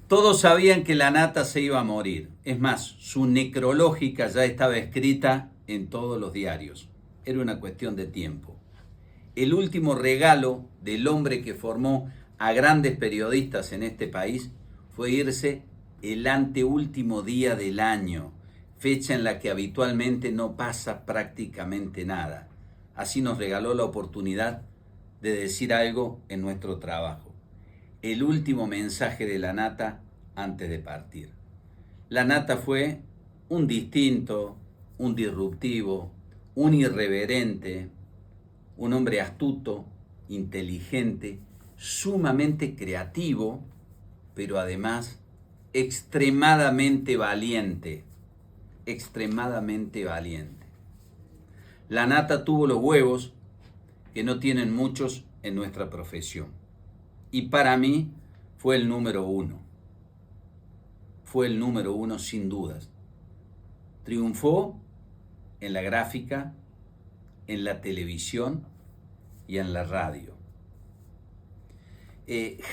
Todos sabían que la nata se iba a morir. Es más, su necrológica ya estaba escrita en todos los diarios. Era una cuestión de tiempo. El último regalo del hombre que formó a grandes periodistas en este país fue irse el anteúltimo día del año, fecha en la que habitualmente no pasa prácticamente nada. Así nos regaló la oportunidad de decir algo en nuestro trabajo. El último mensaje de la nata antes de partir. La nata fue un distinto, un disruptivo, un irreverente, un hombre astuto, inteligente, sumamente creativo, pero además extremadamente valiente. Extremadamente valiente. La nata tuvo los huevos que no tienen muchos en nuestra profesión. Y para mí fue el número uno. Fue el número uno sin dudas. Triunfó en la gráfica, en la televisión y en la radio.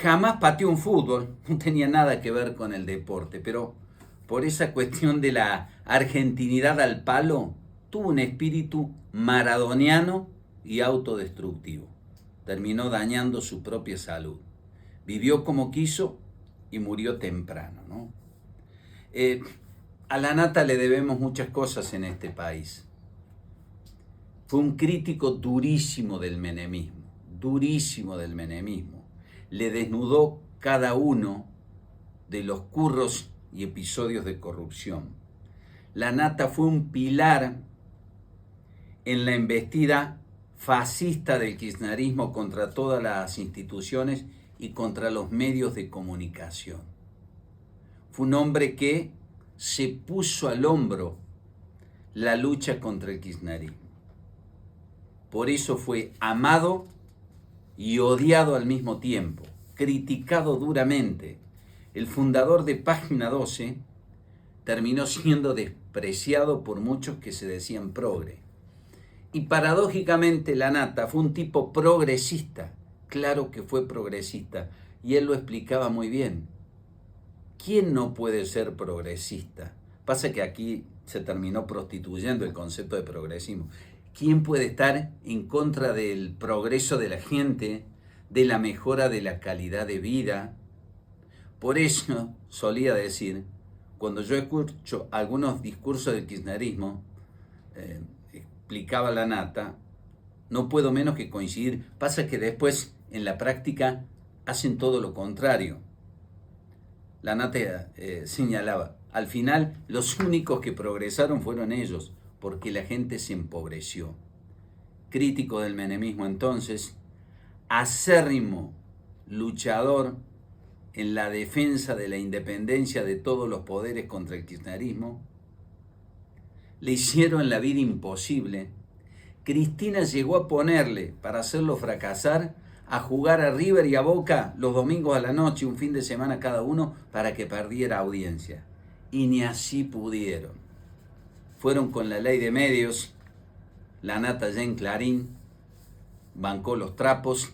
Jamás pateó un fútbol, no tenía nada que ver con el deporte, pero por esa cuestión de la argentinidad al palo, tuvo un espíritu maradoniano y autodestructivo. Terminó dañando su propia salud. Vivió como quiso y murió temprano, ¿no? A la nata le debemos muchas cosas en este país. Fue un crítico durísimo del menemismo, durísimo del menemismo. Le desnudó cada uno de los curros y episodios de corrupción. La nata fue un pilar en la embestida fascista del kirchnerismo contra todas las instituciones y contra los medios de comunicación. Fue un hombre que se puso al hombro la lucha contra el kirchnerismo. Por eso fue amado y odiado al mismo tiempo, criticado duramente. El fundador de Página 12 terminó siendo despreciado por muchos que se decían progre. Y paradójicamente la nata fue un tipo progresista, claro que fue progresista, y él lo explicaba muy bien. ¿Quién no puede ser progresista? Pasa que aquí se terminó prostituyendo el concepto de progresismo. ¿Quién puede estar en contra del progreso de la gente, de la mejora de la calidad de vida? Por eso solía decir, cuando yo escucho algunos discursos del kirchnerismo, explicaba la nata, no puedo menos que coincidir. Pasa que después en la práctica hacen todo lo contrario. La nata señalaba, al final los únicos que progresaron fueron ellos, porque la gente se empobreció. Crítico del menemismo entonces, acérrimo luchador en la defensa de la independencia de todos los poderes contra el kirchnerismo, le hicieron la vida imposible. Cristina llegó a ponerle, para hacerlo fracasar, a jugar a River y a Boca los domingos a la noche, un fin de semana cada uno, para que perdiera audiencia. Y ni así pudieron. Fueron con la ley de medios, la nata ya en Clarín, bancó los trapos.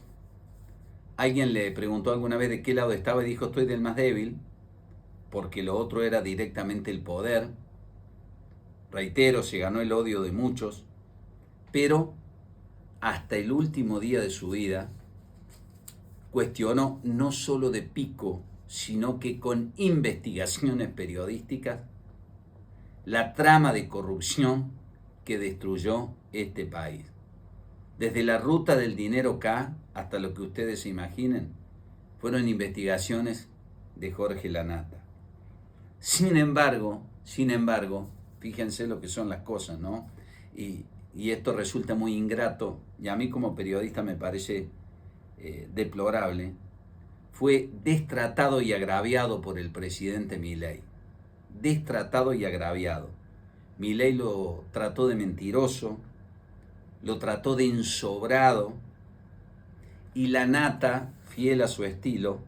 Alguien le preguntó alguna vez de qué lado estaba y dijo, estoy del más débil, porque lo otro era directamente el poder. Reitero, se ganó el odio de muchos, pero hasta el último día de su vida cuestionó no solo de pico, sino que con investigaciones periodísticas, la trama de corrupción que destruyó este país. Desde la ruta del dinero K hasta lo que ustedes se imaginen, fueron investigaciones de Jorge Lanata. Sin embargo, fíjense lo que son las cosas, ¿no? Y esto resulta muy ingrato, y a mí como periodista me parece deplorable. Fue destratado y agraviado por el presidente Milei. Destratado y agraviado. Milei lo trató de mentiroso, lo trató de ensobrado, y la nata, fiel a su estilo,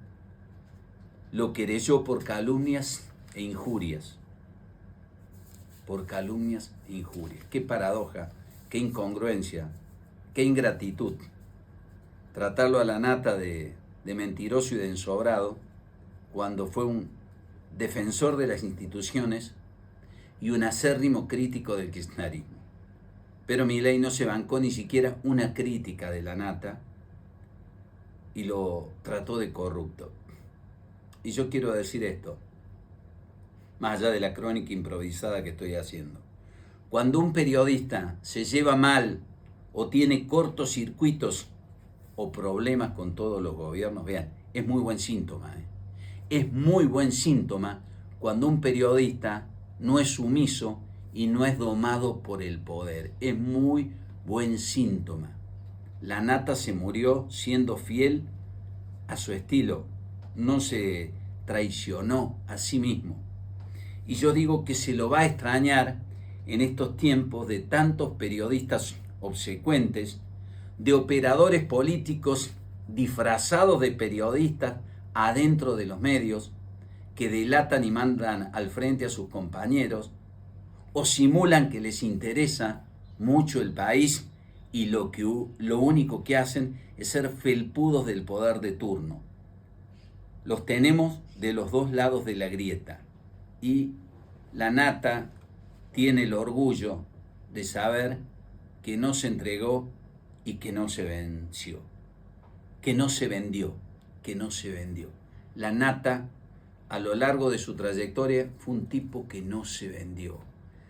lo querelló por calumnias e injurias. Por calumnias e injurias. Qué paradoja, qué incongruencia, qué ingratitud. Tratarlo a la nata de mentiroso y de ensobrado cuando fue un defensor de las instituciones y un acérrimo crítico del kirchnerismo. Pero Milei no se bancó ni siquiera una crítica de la Nata y lo trató de corrupto. Y yo quiero decir esto, más allá de la crónica improvisada que estoy haciendo. Cuando un periodista se lleva mal o tiene cortocircuitos o problemas con todos los gobiernos, vean, es muy buen síntoma. Es muy buen síntoma cuando un periodista no es sumiso y no es domado por el poder. Es muy buen síntoma. La Nata se murió siendo fiel a su estilo, no se traicionó a sí mismo. Y yo digo que se lo va a extrañar en estos tiempos de tantos periodistas obsecuentes, de operadores políticos disfrazados de periodistas adentro de los medios, que delatan y mandan al frente a sus compañeros, o simulan que les interesa mucho el país y lo único que hacen es ser felpudos del poder de turno. Los tenemos de los dos lados de la grieta y la Nata tiene el orgullo de saber que no se entregó y que no se venció, que no se vendió. La Nata, a lo largo de su trayectoria, fue un tipo que no se vendió.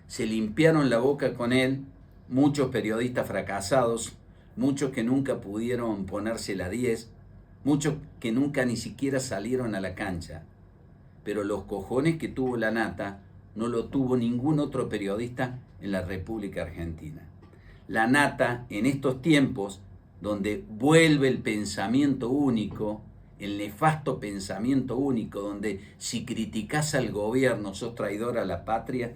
Se limpiaron la boca con él muchos periodistas fracasados, muchos que nunca pudieron ponerse la 10, muchos que nunca ni siquiera salieron a la cancha. Pero los cojones que tuvo la Nata no lo tuvo ningún otro periodista en la República Argentina. La Nata, en estos tiempos donde vuelve el pensamiento único, el nefasto pensamiento único, donde si criticás al gobierno sos traidor a la patria,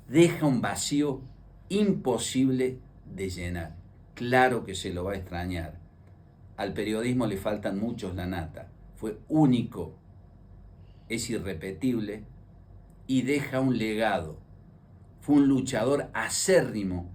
deja un vacío imposible de llenar. Claro que se lo va a extrañar. Al periodismo le faltan muchos la Nata. Fue único, es irrepetible y deja un legado. Fue un luchador acérrimo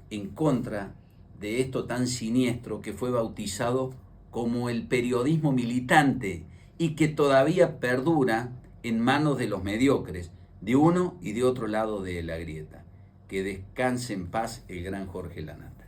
en contra de esto tan siniestro que fue bautizado como el periodismo militante y que todavía perdura en manos de los mediocres, de uno y de otro lado de la grieta. Que descanse en paz el gran Jorge Lanata.